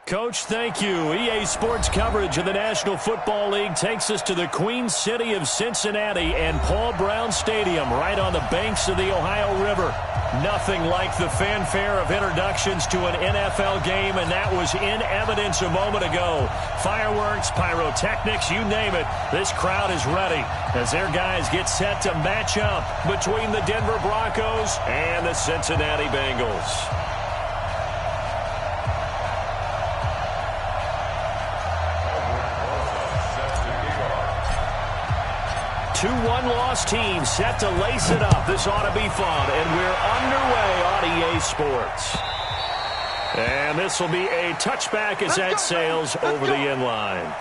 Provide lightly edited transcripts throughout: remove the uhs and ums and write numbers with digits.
Coach, thank you. EA Sports coverage of the National Football League takes us to the Queen City of Cincinnati and Paul Brown Stadium right on the banks of the Ohio River. Nothing like the fanfare of introductions to an NFL game, and that was in evidence a moment ago. Fireworks, pyrotechnics, you name it. This crowd is ready as their guys get set to match up between the Denver Broncos and the Cincinnati Bengals. 2-1 loss team set to lace it up. This ought to be fun, and we're underway on EA Sports. And this will be a touchback as that sails over the end line.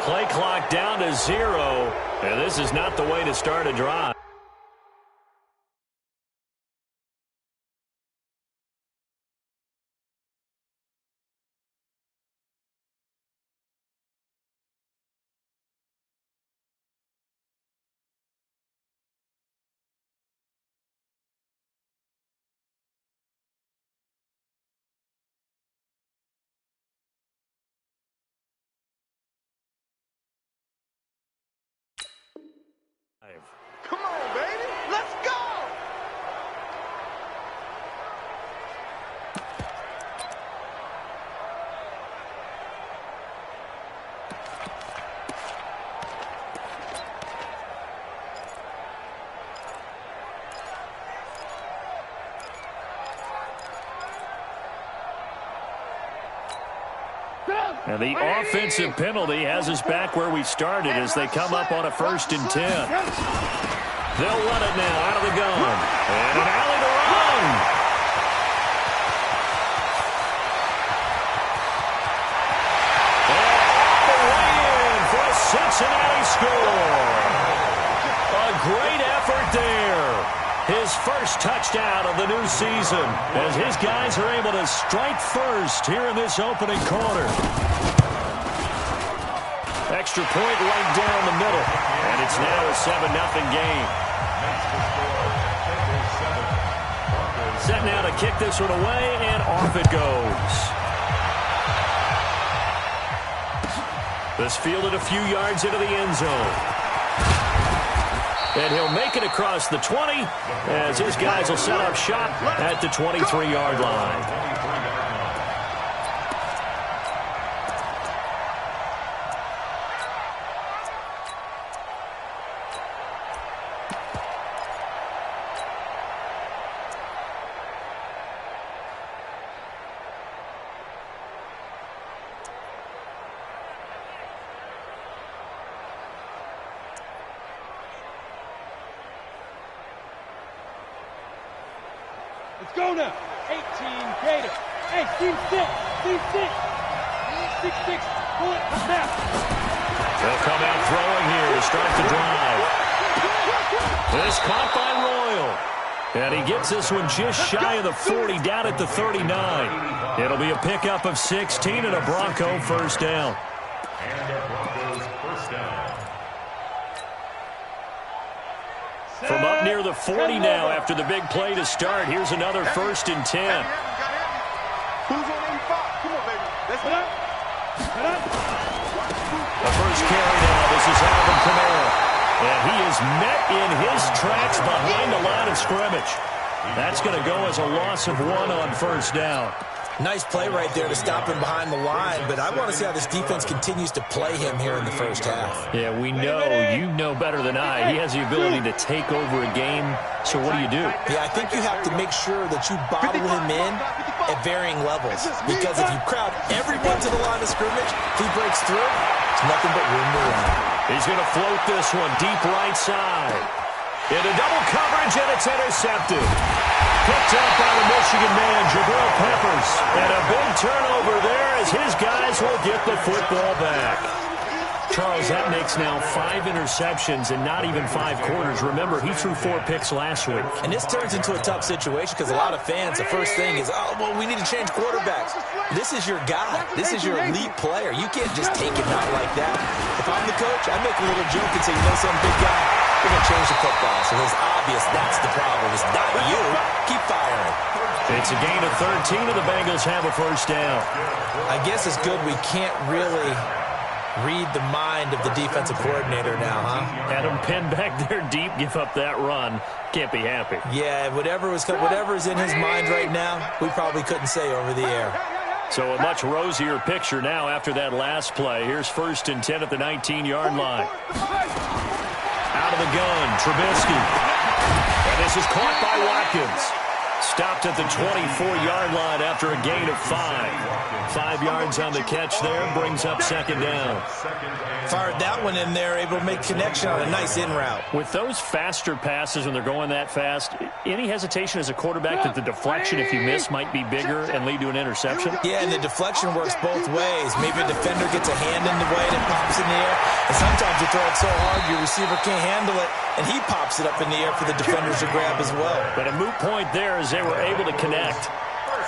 Play clock down to 0, and this is not the way to start a drive. Come on, baby. Let's go. And the offensive penalty has us back where we started as they come up on a 1st and 10. They'll run it now out of the gun. And an alley to run. And all the way in for a Cincinnati score. A great effort there. His first touchdown of the new season as his guys are able to strike first here in this opening quarter. Extra point right down the middle. And it's now a 7-0 game. Set now to kick this one away, and off it goes. This fielded a few yards into the end zone. And he'll make it across the 20 as his guys will set up shop at the 23-yard line. Let's go now. 18 Gator. Hey, C6. 6-6. Pull it snap. They'll come out throwing here to start the drive. This caught by Royal. And he gets this one just shy of the 40, down at the 39. It'll be a pickup of 16 and a Bronco first down. From up near the 40 now after the big play to start. Here's another 1st and 10. Who's on 85? Come on, baby. Let's go. The first carry now. This is Alvin Kamara. And he is met in his tracks behind the line of scrimmage. That's going to go as a loss of 1 on 1st down. Nice play right there to stop him behind the line, but I want to see how this defense continues to play him here in the first half. Yeah, we know, you know better than I, he has the ability to take over a game, so what do you do? Yeah, I think you have to make sure that you bottle him in at varying levels, because if you crowd everyone to the line of scrimmage, if he breaks through, it's nothing but room to run. He's going to float this one deep right side. Into double coverage, and it's intercepted. Picked up by the Michigan man, Jabril Peppers. And a big turnover there as his guys will get the football back. Charles, that makes now 5 interceptions and not even 5 quarters. Remember, he threw 4 picks last week. And this turns into a tough situation because a lot of fans, the first thing is, oh, well, we need to change quarterbacks. This is your guy. This is your elite player. You can't just take him out like that. If I'm the coach, I make a little joke and say, you know, some big guy, we're going to change the football. So it's obvious that's the problem. It's not you. Keep firing. It's a gain of 13, and the Bengals have a first down. I guess it's good we can't really read the mind of the defensive coordinator now, huh? Had him pinned back there deep, give up that run. Can't be happy. Yeah, whatever is in his mind right now, we probably couldn't say over the air. So a much rosier picture now after that last play. Here's 1st and 10 at the 19-yard line. Out of the gun, Trubisky. And this is caught by Watkins. Stopped at the 24-yard line after a gain of 5. 5 yards on the catch there, brings up 2nd down. Fired that one in there, able to make connection on a nice in route. With those faster passes when they're going that fast, any hesitation as a quarterback that the deflection, if you miss, might be bigger and lead to an interception? Yeah, and the deflection works both ways. Maybe a defender gets a hand in the way and it pops in the air. And sometimes you throw it so hard your receiver can't handle it, and he pops it up in the air for the defenders to grab as well. But a moot point there as they were able to connect.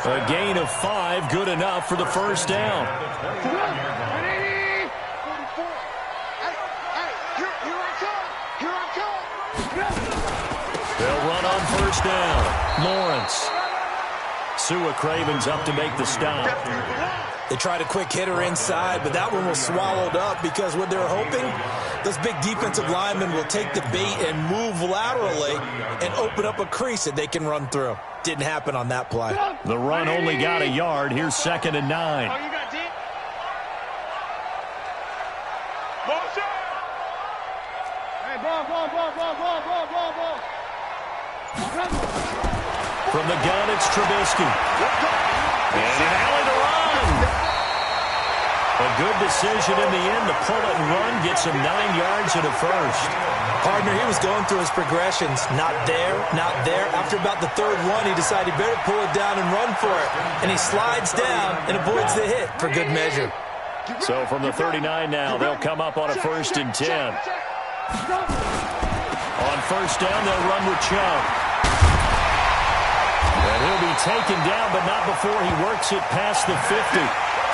A gain of 5, good enough for the first down. They'll run on first down. Lawrence. Sua Craven's up to make the stop. They tried a quick hitter inside, but that one was swallowed up because what they're hoping, those big defensive linemen will take the bait and move laterally and open up a crease that they can run through. Didn't happen on that play. The run only got a yard. Here's 2nd and 9. Oh, you got D? Hey, ball. From the gun, it's Trubisky. And an alley to run. A good decision in the end to pull it and run. Gets him 9 yards and a first. Partner, he was going through his progressions. Not there, not there. After about the 3rd one, he decided he better pull it down and run for it. And he slides down and avoids the hit for good measure. So from the 39 now, they'll come up on a 1st and 10. On first down, they'll run with Chubb. And he'll be taken down, but not before he works it past the 50.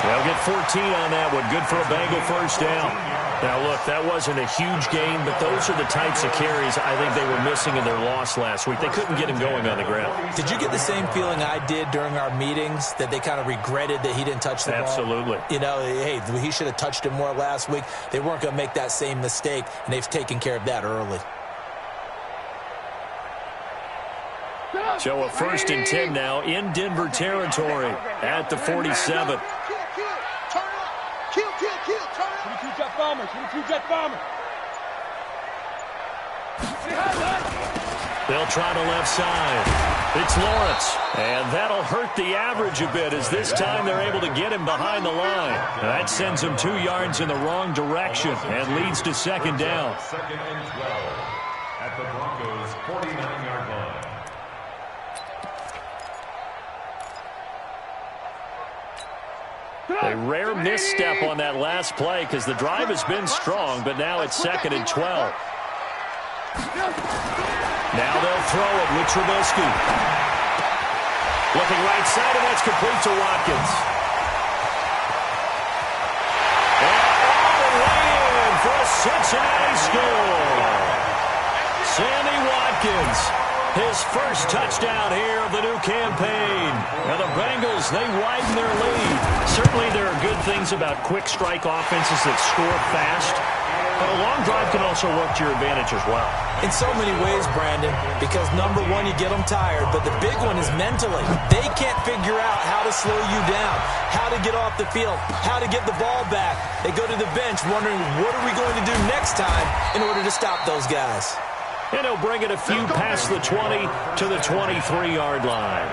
They'll get 14 on that one. Good for a Bengal first down. Now, look, that wasn't a huge gain, but those are the types of carries I think they were missing in their loss last week. They couldn't get him going on the ground. Did you get the same feeling I did during our meetings, that they kind of regretted that he didn't touch the ball? Absolutely. You know, hey, he should have touched it more last week. They weren't going to make that same mistake, and they've taken care of that early. So a 1st and 10 now in Denver territory at the 47. They'll try to left side. It's Lawrence. And that'll hurt the average a bit as this time they're able to get him behind the line. And that sends him 2 yards in the wrong direction and leads to 2nd down. 2nd and 12 at the Broncos' 49-yard line. A rare misstep on that last play because the drive has been strong, but now it's 2nd and 12. Now they'll throw it with Trubisky. Looking right side, and that's complete to Watkins. And all the way in for a Cincinnati score. Sammy Watkins. His first touchdown here of the new campaign. Now the Bengals, they widen their lead. Certainly there are good things about quick strike offenses that score fast, but a long drive can also work to your advantage as well. In so many ways, Brandon, because number one, you get them tired, but the big one is mentally. They can't figure out how to slow you down, how to get off the field, how to get the ball back. They go to the bench wondering, what are we going to do next time in order to stop those guys? And he'll bring it a few past the 20 to the 23-yard line.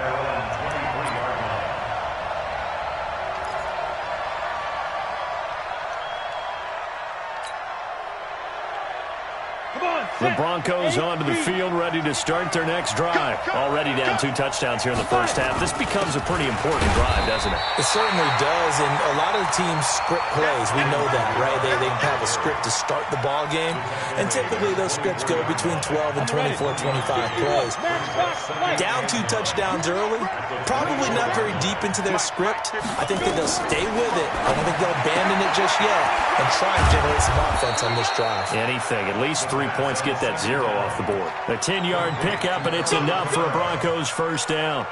The Broncos onto the field, ready to start their next drive. Already down 2 touchdowns here in the first half. This becomes a pretty important drive, doesn't it? It certainly does, and a lot of the teams script plays. We know that, right? They have a script to start the ball game, and typically those scripts go between 12 and 24, 25 plays. Down 2 touchdowns early, probably not very deep into their script. I think that they'll stay with it. I don't think they'll abandon it just yet and try to generate some offense on this drive. Anything. At least 3 points, get that 0 off the board. A 10-yard pickup, and it's enough for a Broncos first down.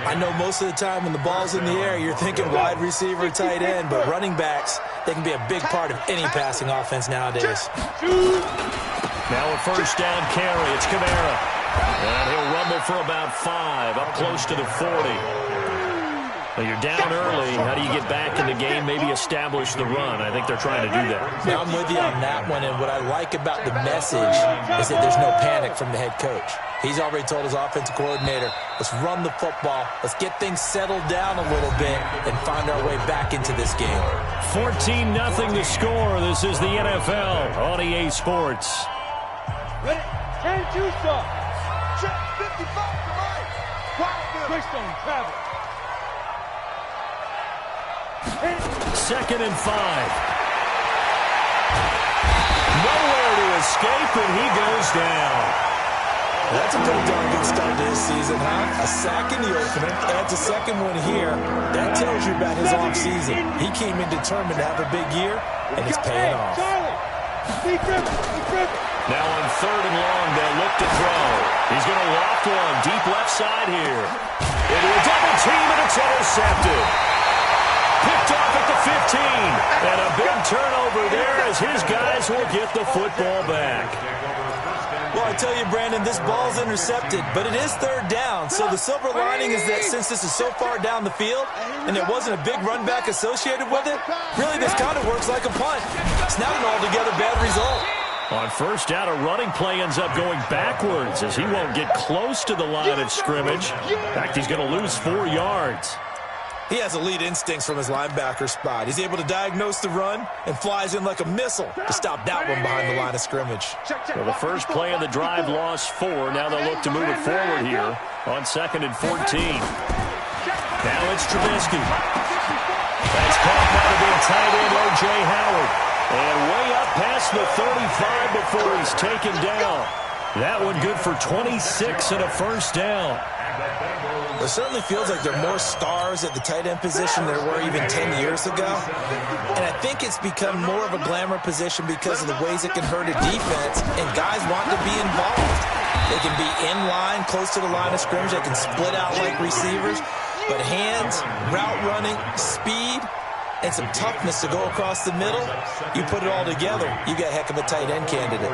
I know most of the time when the ball's in the air, you're thinking wide receiver, tight end, but running backs, they can be a big part of any passing offense nowadays. Now a first down carry. It's Kamara. And he'll rumble for about 5, up close to the 40. Well, you're down early. How do you get back in the game? Maybe establish the run. I think they're trying to do that. Now, I'm with you on that one, and what I like about the message is that there's no panic from the head coach. He's already told his offensive coordinator, let's run the football, let's get things settled down a little bit and find our way back into this game. 14-0 the score. This is the NFL on EA Sports. Ready? 10-2 start. Check 55 to right. Twist on travel. Second and 5. Nowhere to escape, and he goes down. That's a pretty darn good start to this season, huh? A sack in the opener, adds a second one here. That tells you about his offseason. He came in determined to have a big year, and it's paying off. Now on 3rd and long, they'll look to throw. He's going to loft one deep left side here. Into a double team, and it's intercepted. Picked off at the 15. And a big turnover there as his guys will get the football back. Well, I tell you, Brandon, this ball's intercepted, but it is 3rd down. So the silver lining is that since this is so far down the field and there wasn't a big run back associated with it, really this kind of works like a punt. It's not an altogether bad result. On first down, a running play ends up going backwards as he won't get close to the line of scrimmage. In fact, he's going to lose 4 yards. He has elite instincts from his linebacker spot. He's able to diagnose the run and flies in like a missile to stop that one behind the line of scrimmage. Well, the first play of the drive lost 4. Now they'll look to move it forward here on 2nd and 14. Now it's Trubisky. That's caught by the big tight end, O.J. Howard. And way up past the 35 before he's taken down. That one good for 26 and a first down. It certainly feels like there are more stars at the tight end position than there were even 10 years ago. And I think it's become more of a glamour position because of the ways it can hurt a defense, and guys want to be involved. They can be in line, close to the line of scrimmage. They can split out like receivers. But hands, route running, speed, and some toughness to go across the middle, you put it all together, you got a heck of a tight end candidate.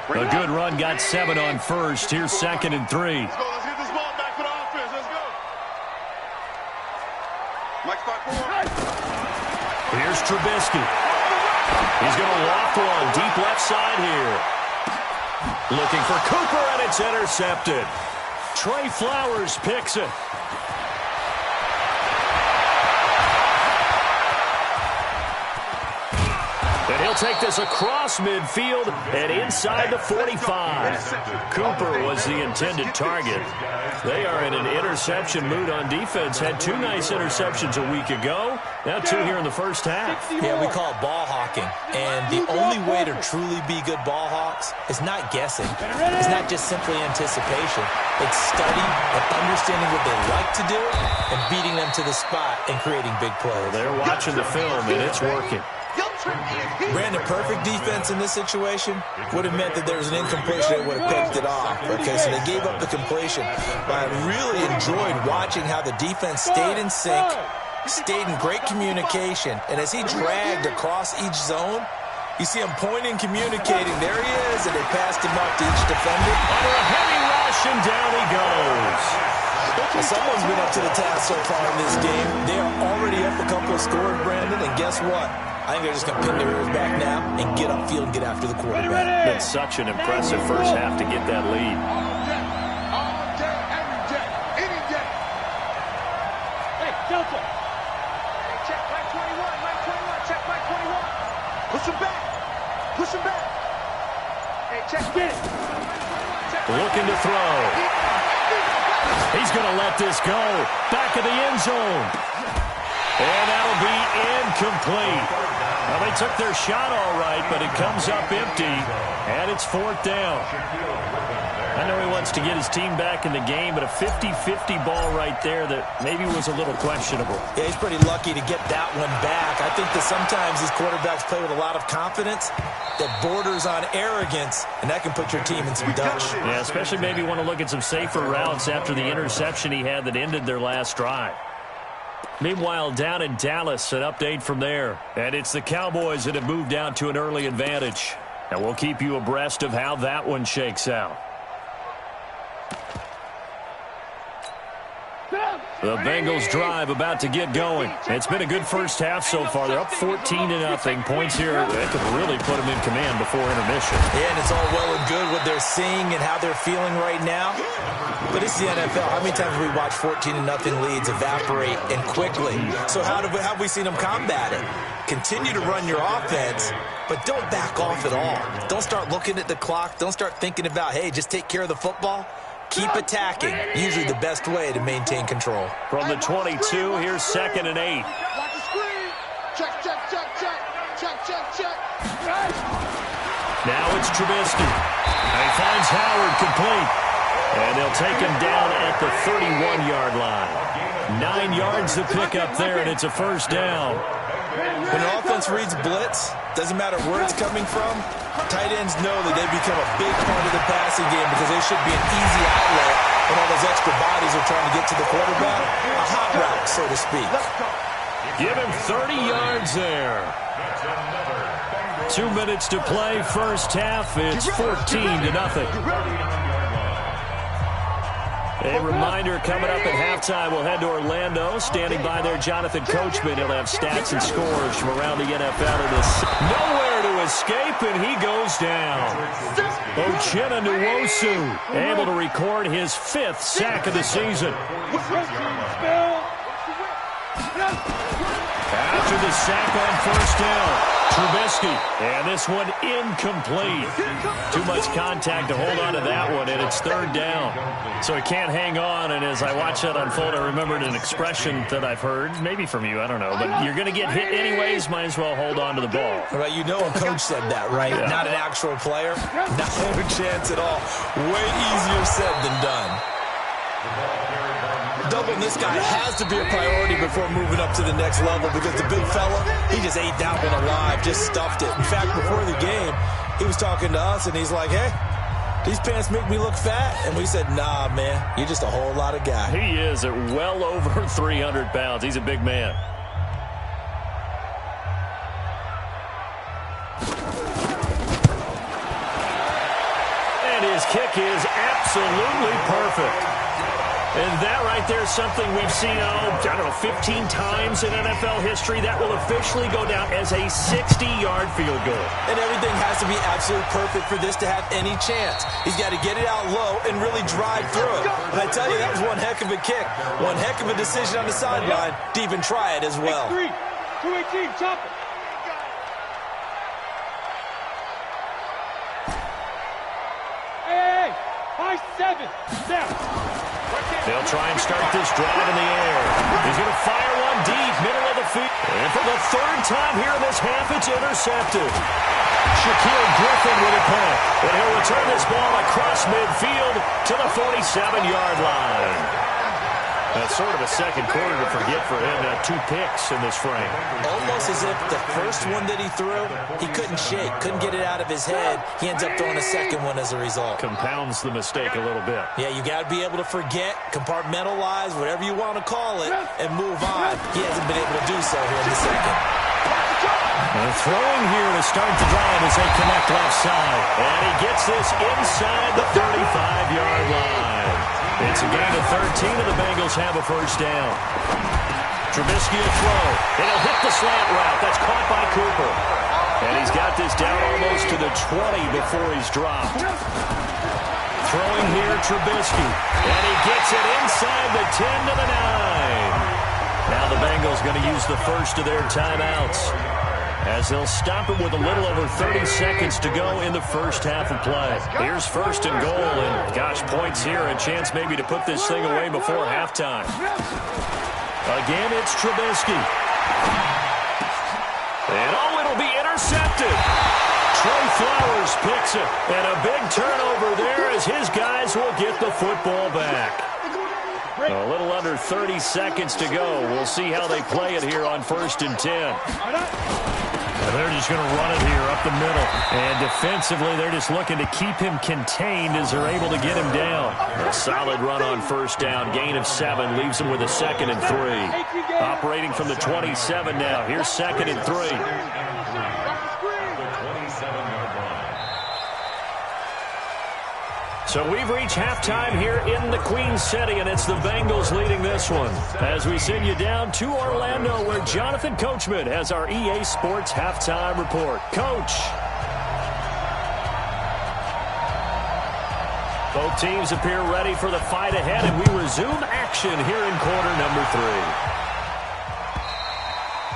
A good run, got 7 on first. Here's 2nd and 3. Let's get this ball back for the offense. Let's go. Mike, start forward. Here's Trubisky. He's going to loft one deep left side here. Looking for Cooper, and it's intercepted. Trey Flowers picks it. And he'll take this across midfield and inside the 45. Cooper was the intended target. They are in an interception mood on defense. Had 2 nice interceptions a week ago. Now 2 here in the first half. Yeah, we call it ball hawking. And the only way to truly be good ball hawks is not guessing. It's not just simply anticipation. It's study and understanding what they like to do and beating them to the spot and creating big plays. They're watching the film, and it's working. Brandon, perfect defense in this situation would have meant that there was an incompletion that would have picked it off. Okay, so they gave up the completion. But I really enjoyed watching how the defense stayed in sync, stayed in great communication. And as he dragged across each zone, you see him pointing, communicating. There he is, and they passed him up to each defender. Under a heavy rush, and down he goes. Well, someone's been up to the task so far in this game. They are already up a couple of scores, Brandon, and guess what? I think they're just going to pin their ears back now and get upfield and get after the quarterback. It's such an impressive first half to get that lead. All day, every day, any day. Hey, Delta. Hey, check Mike 21, Mike 21, check Mike 21. Push him back. Push him back. Get it. Looking to throw. He's going to let this go. Back of the end zone. And that'll be incomplete. Well, they took their shot all right, but it comes up empty, and it's 4th down. I know he wants to get his team back in the game, but a 50-50 ball right there that maybe was a little questionable. Yeah, he's pretty lucky to get that one back. I think that sometimes these quarterbacks play with a lot of confidence that borders on arrogance, and that can put your team in some dutch. Yeah, especially maybe want to look at some safer routes after the interception he had that ended their last drive. Meanwhile, down in Dallas, an update from there. And it's the Cowboys that have moved out to an early advantage. And we'll keep you abreast of how that one shakes out. The Bengals drive about to get going. It's been a good first half so far. They're up 14-0. Points here that could really put them in command before intermission. Yeah, and it's all well and good what they're seeing and how they're feeling right now. But it's the NFL. How many times have we watched 14-0 leads evaporate and quickly? So how have we seen them combat it? Continue to run your offense, but don't back off at all. Don't start looking at the clock. Don't start thinking about, hey, just take care of the football. Keep attacking. Usually the best way to maintain control. From the 22, here's 2nd and 8. Watch the screen. Check, check, check, check. Check, check, check. Now it's Trubisky. And he finds Howard complete. And they'll take him down at the 31-yard line. 9 yards to pick up there, and it's a 1st down. When an offense reads blitz, doesn't matter where it's coming from, tight ends know that they become a big part of the passing game because they should be an easy outlet when all those extra bodies are trying to get to the quarterback. A hot route, so to speak. Give him 30 yards there. 2 minutes to play, first half. It's 14-0. A reminder, coming up at halftime, we'll head to Orlando. Standing by there, Jonathan Coachman. He'll have stats and scores from around the NFL. Nowhere to escape, and he goes down. Uchenna Nwosu able to record his 5th sack of the season. After the sack on 1st down, Trubisky, and this one incomplete. Too much contact to hold on to that one, and it's 3rd down. So he can't hang on, and as I watch that unfold, I remembered an expression that I've heard, maybe from you, I don't know, but you're going to get hit anyways, might as well hold on to the ball. Right, you know a coach said that, right? Yeah. Not an actual player. Not a chance at all. Way easier said than done. Doubling this guy has to be a priority before moving up to the next level because the big fella, he just ate that one alive, just stuffed it. In fact, before the game, he was talking to us, and he's like, hey, these pants make me look fat. And we said, nah, man, you're just a whole lot of guy. He is at well over 300 pounds. He's a big man. And his kick is absolutely perfect. And that right there is something we've seen, I don't know, 15 times in NFL history. That will officially go down as a 60-yard field goal. And everything has to be absolutely perfect for this to have any chance. He's got to get it out low and really drive through it. And I tell you, that was one heck of a kick. One heck of a decision on the sideline to even try it as well. 218, chop it. Hey, 5-7, now. They'll try and start this drive in the air. He's going to fire one deep, middle of the field. And for the 3rd time here in this half, it's intercepted. Shaquille Griffin with a punt. And he'll return this ball across midfield to the 47-yard line. That's sort of a second quarter to forget for him. 2 picks in this frame. Almost as if the first one that he threw, he couldn't shake, couldn't get it out of his head. He ends up throwing a second one as a result. Compounds the mistake a little bit. Yeah, you got to be able to forget, compartmentalize, whatever you want to call it, and move on. He hasn't been able to do so here in the second. And throwing here to start the drive as they connect left side. And he gets this inside the 35-yard line. It's a gain of 13, and the Bengals have a 1st down. Trubisky to throw. And he'll hit the slant route. That's caught by Cooper. And he's got this down almost to the 20 before he's dropped. Throwing here, Trubisky. And he gets it inside the 10 to the 9. Now the Bengals going to use the first of their timeouts. as they'll stop it with a little over 30 seconds to go in the first half of play. Here's first and goal, and gosh, points here, a chance maybe to put this thing away before halftime. Again, it's Trubisky. And it'll be intercepted. Trey Flowers picks it, and a big turnover there as his guys will get the football back. A little under 30 seconds to go. We'll see how they play it here on 1st and 10. And they're just going to run it here up the middle. And defensively, they're just looking to keep him contained as they're able to get him down. A solid run on 1st down. Gain of 7 leaves him with a 2nd and 3. Operating from the 27 now. Here's 2nd and 3. So we've reached halftime here in the Queen City, and it's the Bengals leading this one. As we send you down to Orlando, where Jonathan Coachman has our EA Sports halftime report. Coach. Both teams appear ready for the fight ahead, and we resume action here in quarter number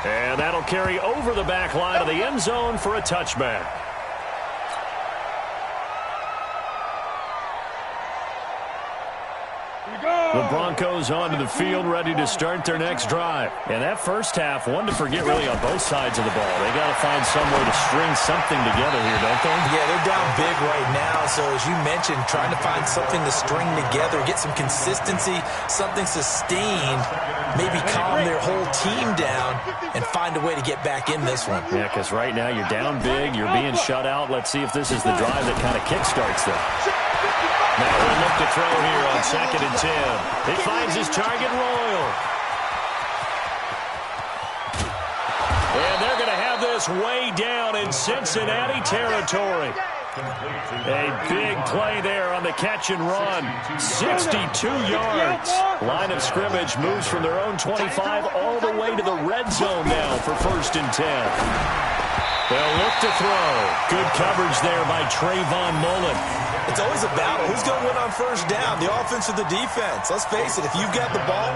3. And that'll carry over the back line of the end zone for a touchback. The Broncos onto the field, ready to start their next drive. And that first half, one to forget really on both sides of the ball. They got to find some way to string something together here, don't they? Yeah, they're down big right now. So as you mentioned, trying to find something to string together, get some consistency, something sustained, maybe calm their whole team down and find a way to get back in this one. Yeah, because right now you're down big, you're being shut out. Let's see if this is the drive that kind of kickstarts them. Now we'll look to throw here on 2nd and 10. He finds his target, Royal. And they're going to have this way down in Cincinnati territory. A big play there on the catch and run. 62 yards. Line of scrimmage moves from their own 25 all the way to the red zone now for 1st and 10. They'll look to throw. Good coverage there by Trayvon Mullen. It's always a battle. Who's going to win on 1st down, the offense or the defense? Let's face it, if you've got the ball,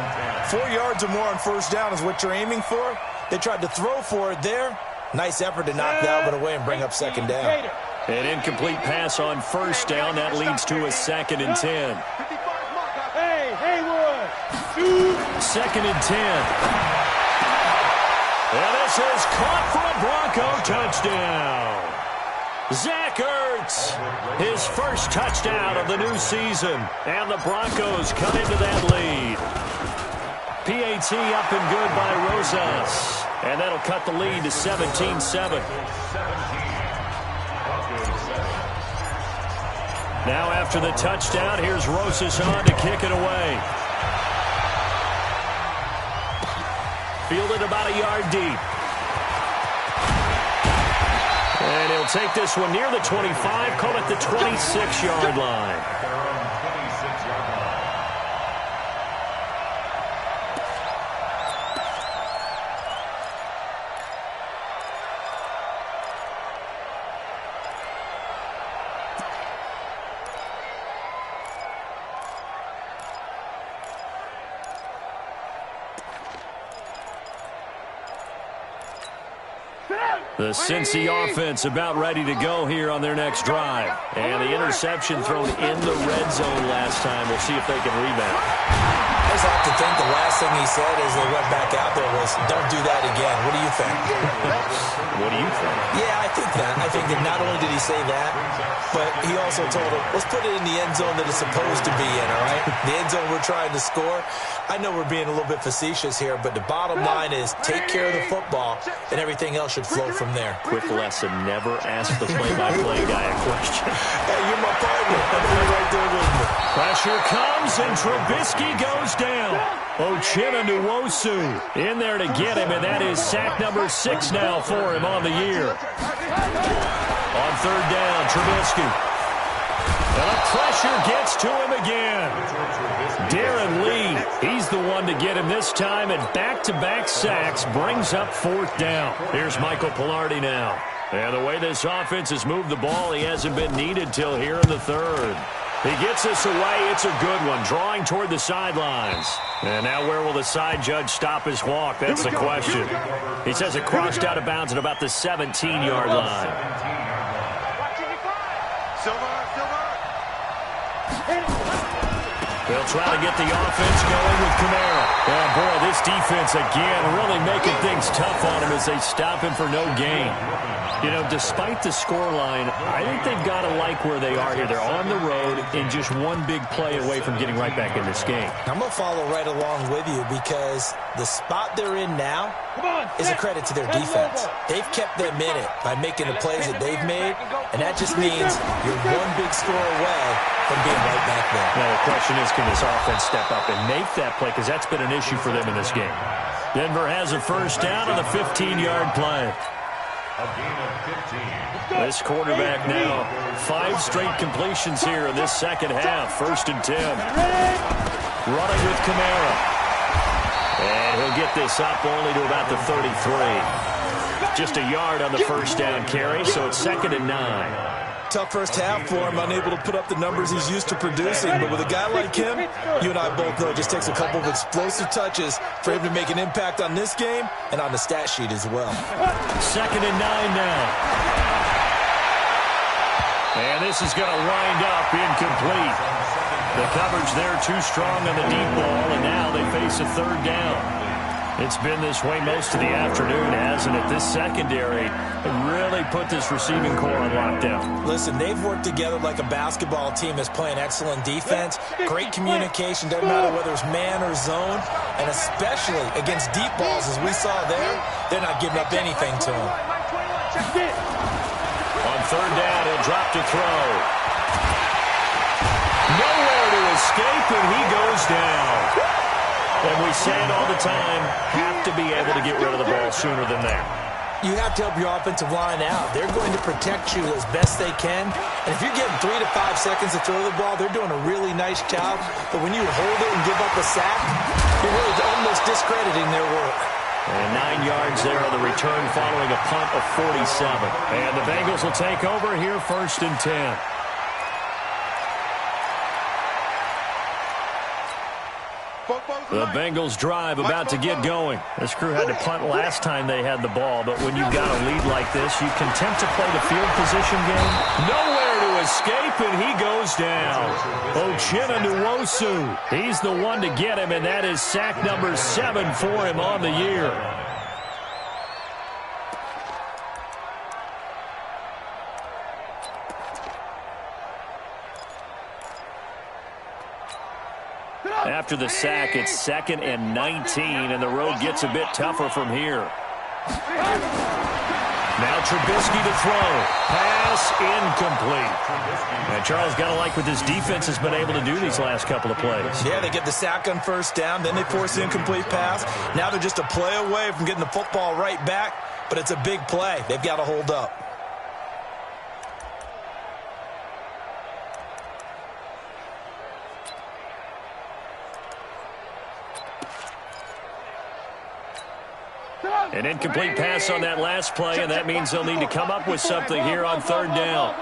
4 yards or more on 1st down is what you're aiming for. They tried to throw for it there. Nice effort to knock the Albert away and bring up 2nd down. An incomplete pass on 1st down. That leads to a 2nd and 10. Hey, Haywood. 2nd and 10. And this is caught for a Bronco touchdown. Zach Ertz, his first touchdown of the new season. And the Broncos cut into that lead. PAT up and good by Rosas. And that'll cut the lead to 17-7. Now after the touchdown, here's Rosas on to kick it away. Fielded about a yard deep. And he'll take this one near the 25, call it the 26-yard line. The Cincy offense about ready to go here on their next drive. And the interception thrown in the red zone last time. We'll see if they can rebound. I just have to think the last thing he said as they went back out there was, don't do that again. What do you think? What do you think? Yeah, I think that. I think that not only did he say that, but he also told him, let's put it in the end zone that it's supposed to be in, all right? The end zone we're trying to score. I know we're being a little bit facetious here, but the bottom line is take care of the football, and everything else should flow from there. Quick lesson, never ask the play-by-play guy a question. Hey, you're my partner. You're right there with me. Pressure comes, and Trubisky goes down. Uchenna Nwosu in there to get him, and that is sack number 6 now for him on the year. On 3rd down, Trubisky. And the pressure gets to him again. Darren Lee, he's the one to get him this time, and back-to-back sacks brings up 4th down. Here's Michael Pilardi now. And the way this offense has moved the ball, he hasn't been needed till here in the 3rd. He gets this away. It's a good one. Drawing toward the sidelines. And now where will the side judge stop his walk? That's the question. He says it crossed out of bounds at about the 17-yard line. They'll try to get the offense going with Kamara. Oh, boy, this defense, again, really making things tough on him as they stop him for no gain. You know, despite the scoreline, I think they've got to like where they are here. They're on the road and just one big play away from getting right back in this game. I'm going to follow right along with you because the spot they're in now is a credit to their defense. They've kept them in it by making the plays that they've made, and that just means you're one big score away from being right back there. Now, the question is, can this offense step up and make that play? Because that's been an issue for them in this game. Denver has a first down on the 15-yard play. A gain of 15. This quarterback now, 5 straight completions here in this second half. 1st and 10. Running with Kamara. And he'll get this up only to about the 33. Just a yard on the first down carry, so it's 2nd and 9. Tough first half for him, unable to put up the numbers he's used to producing. But with a guy like him, you and I both know it just takes a couple of explosive touches for him to make an impact on this game and on the stat sheet as well. 2nd and 9 now. And this is going to wind up incomplete. The coverage there too strong on the deep ball, and now they face a 3rd down. It's been this way most of the afternoon, hasn't it? This secondary really put this receiving core on lockdown. Listen, they've worked together like a basketball team that's playing excellent defense. Great communication, doesn't matter whether it's man or zone, and especially against deep balls as we saw there, they're not giving up anything to them. On 3rd down, he'll drop to throw. Nowhere to escape, and he goes down. And we say it all the time, have to be able to get rid of the ball sooner than that. You have to help your offensive line out. They're going to protect you as best they can. And if you're getting 3 to 5 seconds to throw the ball, they're doing a really nice job. But when you hold it and give up a sack, you're really almost discrediting their work. And 9 yards there on the return following a punt of 47. And the Bengals will take over here 1st and 10. The Bengals drive about to get going. This crew had to punt last time they had the ball, but when you've got a lead like this, you content to play the field position game. Nowhere to escape, and he goes down. Uchenna Nwosu, he's the one to get him, and that is sack number 7 for him on the year. After the sack, it's 2nd and 19, and the road gets a bit tougher from here. Now Trubisky to throw. Pass incomplete. And Charles, got to like what this defense has been able to do these last couple of plays. Yeah, they get the sack on 1st down, then they force the incomplete pass. Now they're just a play away from getting the football right back, but it's a big play. They've got to hold up. An incomplete pass on that last play, and that means they'll need to come up with something here on 3rd down.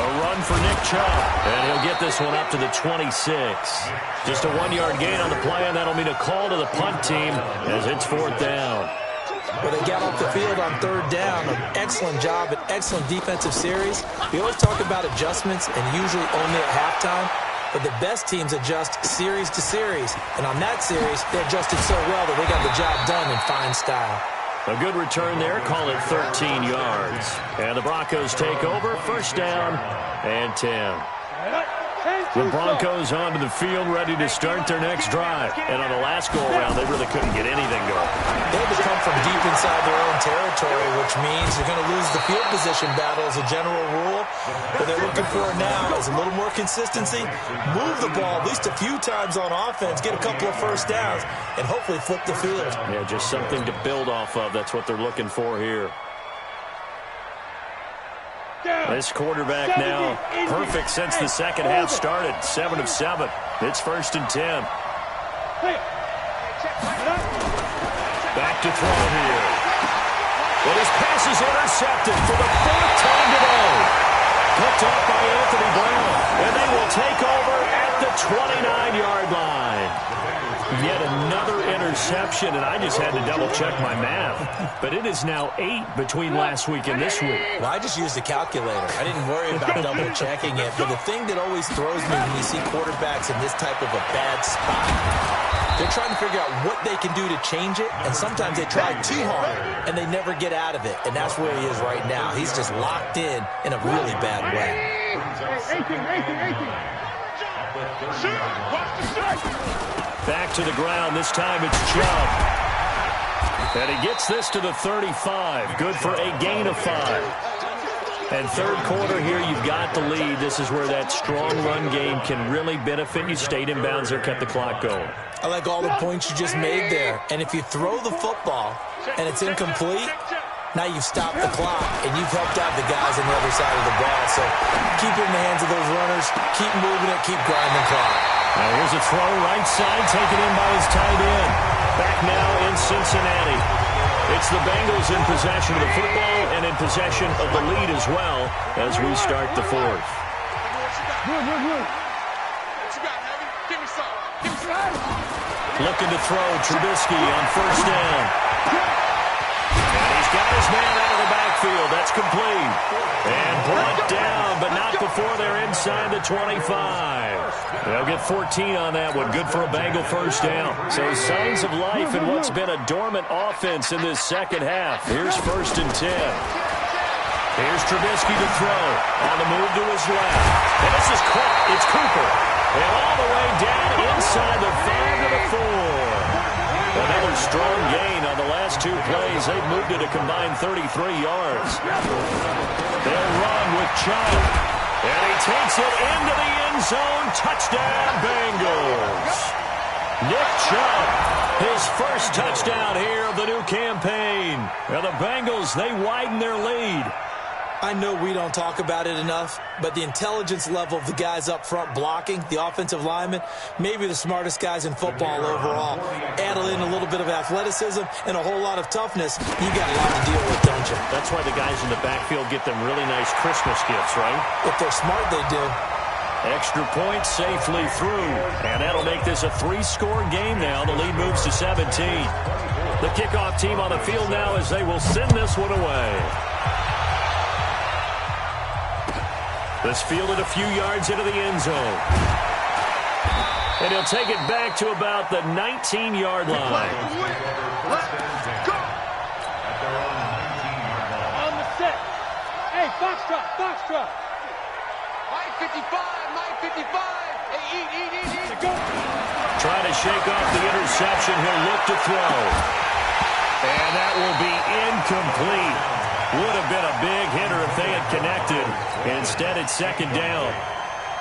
A run for Nick Chubb, and he'll get this one up to the 26. Just a 1-yard gain on the play, and that'll mean a call to the punt team as it's 4th down. Well, they got off the field on 3rd down. An excellent job, an excellent defensive series. We always talk about adjustments, and usually only at halftime. But the best teams adjust series to series. And on that series, they adjusted so well that they got the job done in fine style. A good return there. Call it 13 yards. And the Broncos take over. 1st down and 10. The Broncos onto the field, ready to start their next drive. And on the last go-around, they really couldn't get anything going. They had to come from deep inside their own territory, which means they're going to lose the field position battle as a general rule. What they're looking for now is a little more consistency, move the ball at least a few times on offense, get a couple of 1st downs, and hopefully flip the field. Yeah, just something to build off of. That's what they're looking for here. This quarterback now perfect since the second half started. 7 of 7. It's 1st and 10. Back to throw here. Well, his pass is intercepted for the 4th time today. picked off by Anthony Brown. And they will take over at the 29-yard line. Yet another interception, and I just had to double-check my math. But it is now 8 between last week and this week. Well, I just used a calculator. I didn't worry about double-checking it. But the thing that always throws me when you see quarterbacks in this type of a bad spot, they're trying to figure out what they can do to change it, and sometimes they try too hard, and they never get out of it. And that's where he is right now. He's just locked in a really bad way. 18. Back to the ground. This time it's Chubb. And he gets this to the 35. Good for a gain of 5. And third quarter here, you've got the lead. This is where that strong run game can really benefit you. Stayed in bounds there, kept the clock going. I like all the points you just made there. And if you throw the football and it's incomplete, now you've stopped the clock and you've helped out the guys on the other side of the ball. So keep it in the hands of those runners. Keep moving it. Keep grinding the clock. Now here's a throw right side, taken in by his tight end. Back now in Cincinnati. It's the Bengals in possession of the football and in possession of the lead as well as we start the fourth. What you got, Heavy? Give me some. Give me some. Looking to throw Trubisky on first down. And he's got his man out of the backfield. That's complete. And brought down, but not before they're inside the 25. They'll get 14 on that one. Good for a Bengal first down. So signs of life in what's been a dormant offense in this second half. Here's first and 10. Here's Trubisky to throw. On the move to his left. And this is caught. It's Cooper. And all the way down inside the 5 to the 4. Another strong gain on the last 2 plays. They've moved it a combined 33 yards. They'll run with Chubb. And he takes it into the end zone. Touchdown, Bengals. Nick Chubb, his first touchdown here of the new campaign. And the Bengals, they widen their lead. I know we don't talk about it enough, but the intelligence level of the guys up front blocking, the offensive linemen, maybe the smartest guys in football overall. Add in a little bit of athleticism and a whole lot of toughness, you got a lot to deal with, don't you? That's why the guys in the backfield get them really nice Christmas gifts, right? If they're smart, they do. Extra point safely through. And that'll make this a 3-score game now. The lead moves to 17. The kickoff team on the field now as they will send this one away. This fielded a few yards into the end zone. And he'll take it back to about the 19-yard line. On the set. Hey, foxtrot. Mike 55. Hey, eat. Trying to shake off the interception. He'll look to throw. And that will be incomplete. Would have been a big hitter if they had connected. Instead, it's second down.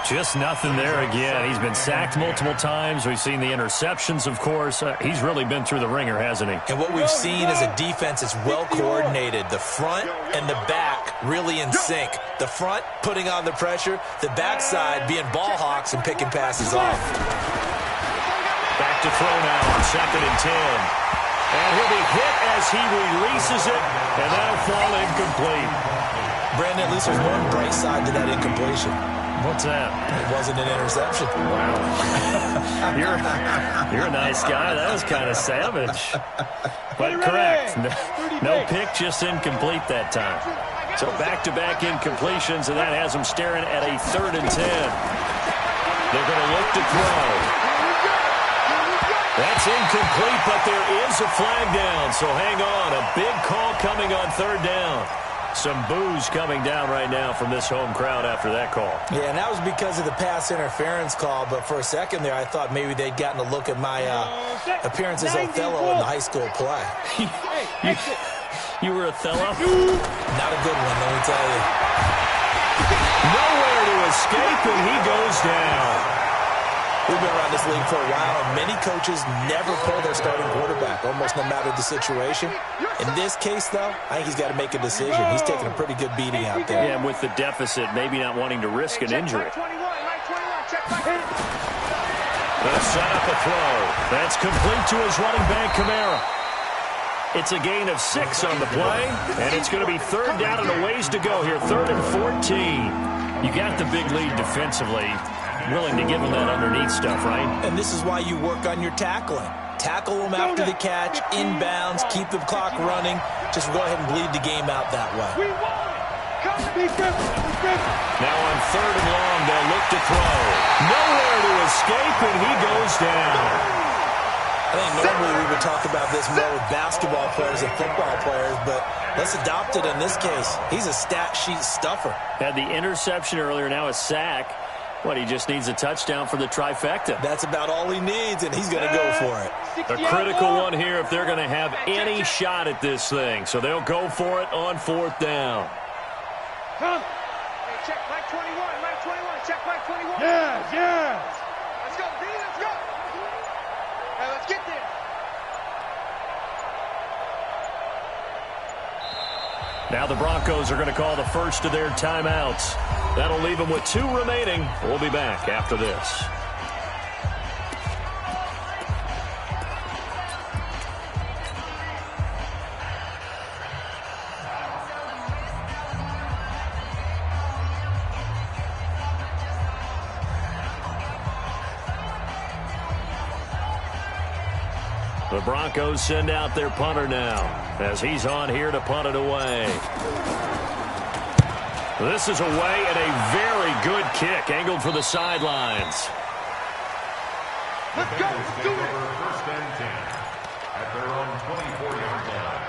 Just nothing there again. He's been sacked multiple times. We've seen the interceptions, of course. He's really been through the ringer, hasn't he? And what we've seen is a defense that's well coordinated. The front and the back really in sync. The front putting on the pressure. The backside being ball hawks and picking passes off. Back to throw now on second and 10. And he'll be hit as he releases it, and that'll fall incomplete. Brandon, at least there's one bright side to that incompletion. What's that? It wasn't an interception. Wow. You're a nice guy. That was kind of savage. But correct. No pick, just incomplete that time. So back-to-back incompletions, and that has them staring at a 3rd and 10. They're going to look to throw. That's incomplete, but there is a flag down, so hang on. A big call coming on 3rd down. Some boos coming down right now from this home crowd after that call. Yeah, and that was because of the pass interference call, but for a second there I thought maybe they'd gotten a look at my appearance as Othello in the high school play. You were Othello? Not a good one, let me tell you. Nowhere to escape, and he goes down. We've been around this league for a while, and many coaches never pull their starting quarterback, almost no matter the situation. In this case, though, I think he's got to make a decision. He's taking a pretty good beating out there. Yeah, and with the deficit, maybe not wanting to risk an injury. They'll set up a throw. That's complete to his running back, Kamara. It's a gain of 6 on the play, and it's going to be 3rd down and a ways to go here, 3rd and 14. You got the big lead defensively, willing to give them that underneath stuff, right? And this is why you work on your tackling. Tackle them after the catch, inbounds, keep the clock running. Just go ahead and bleed the game out that way. Now on 3rd and long, they'll look to throw. Nowhere to escape, and he goes down. I think normally we would talk about this more with basketball players and football players, but let's adopt it in this case. He's a stat sheet stuffer. Had the interception earlier, now a sack. What, he just needs a touchdown for the trifecta. That's about all he needs, and he's going to go for it. A critical one here if they're going to have any shot at this thing. So they'll go for it on 4th down. Come. Hey, check Mike 21, Mike 21, check Mike 21. Yeah. Let's go, B, let's go. Hey, let's get there. Now the Broncos are going to call the first of their timeouts. That'll leave them with 2 remaining. We'll be back after this. The Broncos send out their punter now as he's on here to punt it away. This is away and a very good kick angled for the sidelines. Let's go, let's do it. 1st and 10 at their own 24-yard line.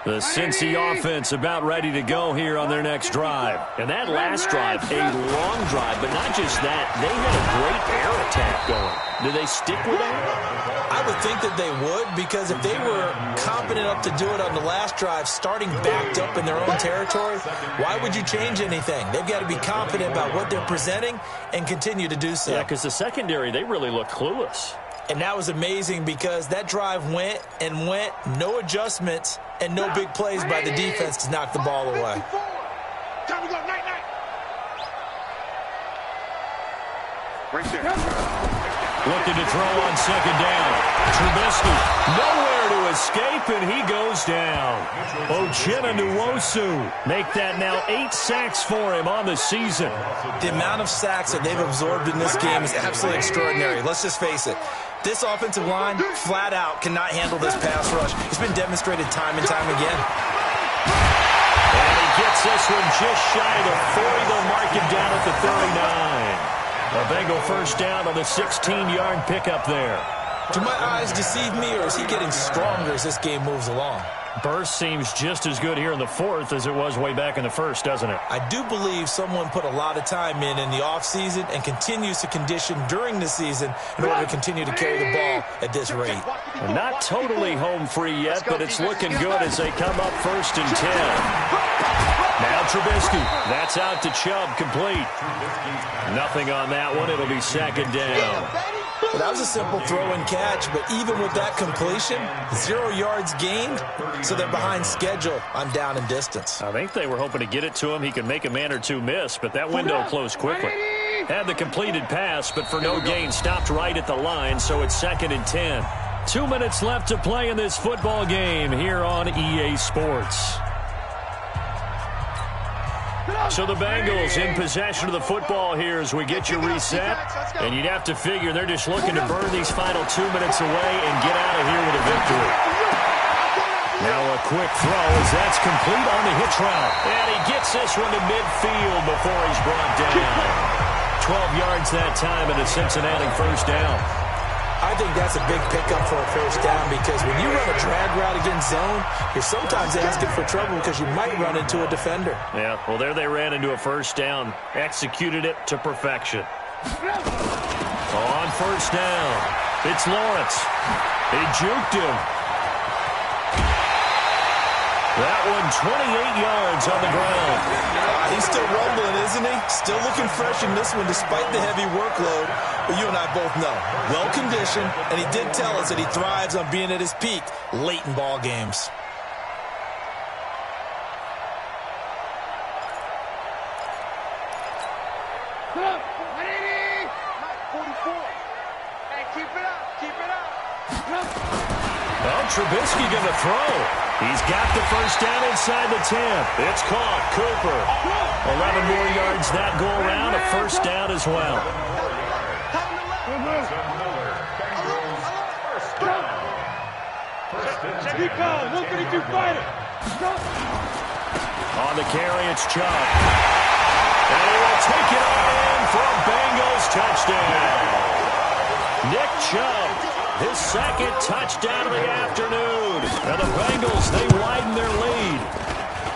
The Cincy offense about ready to go here on their next drive. And that last drive, a long drive, but not just that. They had a great air attack going. Do they stick with that? I would think that they would, because if they were confident enough to do it on the last drive, starting backed up in their own territory, why would you change anything? They've got to be confident about what they're presenting and continue to do so. Yeah, because the secondary, they really look clueless. And that was amazing because that drive went and went, no adjustments, and no big plays by the defense to knock the ball away. Time to go, night. Right there. Looking to throw on 2nd down. Trubisky, nowhere to escape, and he goes down. Uchenna Nwosu make that now 8 sacks for him on the season. The amount of sacks that they've absorbed in this game is absolutely extraordinary. Let's just face it. This offensive line, flat out, cannot handle this pass rush. It's been demonstrated time and time again. And he gets this one just shy of the 40. They'll mark him down at the 39. A Bengal first down on the 16-yard pickup there. Do my eyes deceive me, or is he getting stronger as this game moves along? Burst seems just as good here in the 4th as it was way back in the 1st, doesn't it? I do believe someone put a lot of time in the offseason and continues to condition during the season in order to continue to carry the ball at this rate. Well, not totally home free yet, but it's looking good as they come up 1st and 10. Now Trubisky. That's out to Chubb, complete. Nothing on that one. It'll be 2nd down. Well, that was a simple throw and catch, but even with that completion, 0 yards gained, so they're behind schedule on down and distance. I think they were hoping to get it to him. He could make a man or two miss, but that window closed quickly. Had the completed pass, but for no gain, stopped right at the line, so it's 2nd and 10. 2 minutes left to play in this football game here on EA Sports. So the Bengals in possession of the football here as we get you reset. And you'd have to figure they're just looking to burn these final 2 minutes away and get out of here with a victory. Now a quick throw as that's complete on the hitch route. And he gets this one to midfield before he's brought down. 12 yards that time and a Cincinnati first down. I think that's a big pickup for a first down because when you run a drag route against zone, you're sometimes asking for trouble because you might run into a defender. Yeah, well, there they ran into a first down. Executed it to perfection. On first down, it's Lawrence. He juked him. That one 28 yards on the ground. He's still rumbling, isn't he? Still looking fresh in this one despite the heavy workload. But you and I both know, well-conditioned, and he did tell us that he thrives on being at his peak late in ball games. Come on, 44. Hey, keep it up, keep it up. Oh, Trubisky going to throw. He's got the first down inside the 10. It's caught. Cooper. 11 more yards that go around. A first down as well. Recall, 132 fighter. On the carry, it's Chubb. And he will take it all in for a Bengals touchdown. Nick Chubb, his second touchdown of the afternoon. And the Bengals, they widen their lead.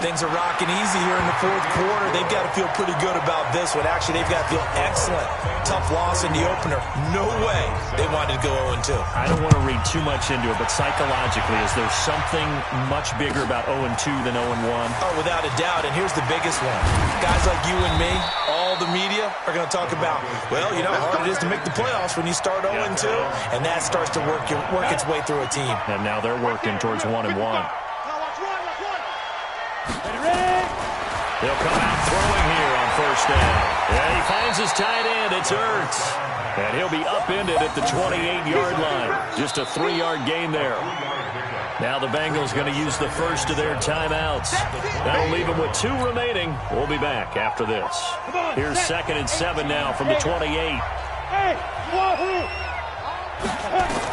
Things are rocking easy here in the fourth quarter. They've got to feel pretty good about this one. Actually, they've got to feel excellent. Tough loss in the opener. No way they wanted to go 0-2. I don't want to read too much into it, but psychologically, is there something much bigger about 0-2 than 0-1? Oh, without a doubt, and here's the biggest one. Guys like you and me, all the media, are going to talk about, well, you know how hard it is to make the playoffs when you start 0-2, and that starts to work its way through a team. And now they're working towards 1-1. He'll come out throwing here on first down. And he finds his tight end. It's Ertz. And he'll be upended at the 28-yard line. Just a 3-yard gain there. Now the Bengals going to use the first of their timeouts. That'll leave them with 2 remaining. We'll be back after this. Here's 2nd and 7 now from the 28.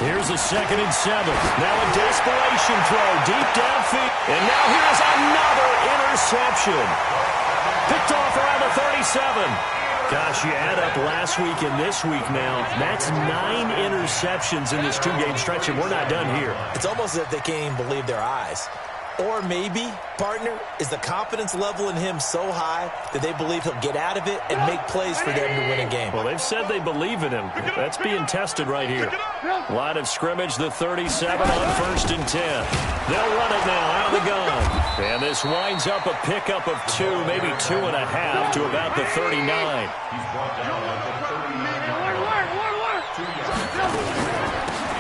Here's a 2nd and 7. Now a desperation throw deep downfield. And now here's another interception. Picked off around the 37. Gosh, you add up last week and this week now. That's 9 interceptions in this 2-game stretch, and we're not done here. It's almost as if they can't even believe their eyes. Or maybe, partner, is the confidence level in him so high that they believe he'll get out of it and make plays for them to win a game. Well, they've said they believe in him. That's being tested right here. Line of scrimmage, the 37 on 1st and 10. They'll run it now out of the gun. And this winds up a pickup of 2, maybe 2.5 to about the 39.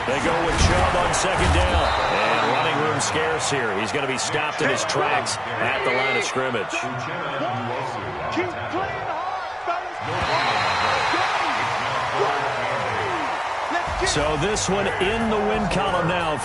They go with Chubb on 2nd down. And running room scarce here. He's going to be stopped in his tracks at the line of scrimmage. So this one in the win column now.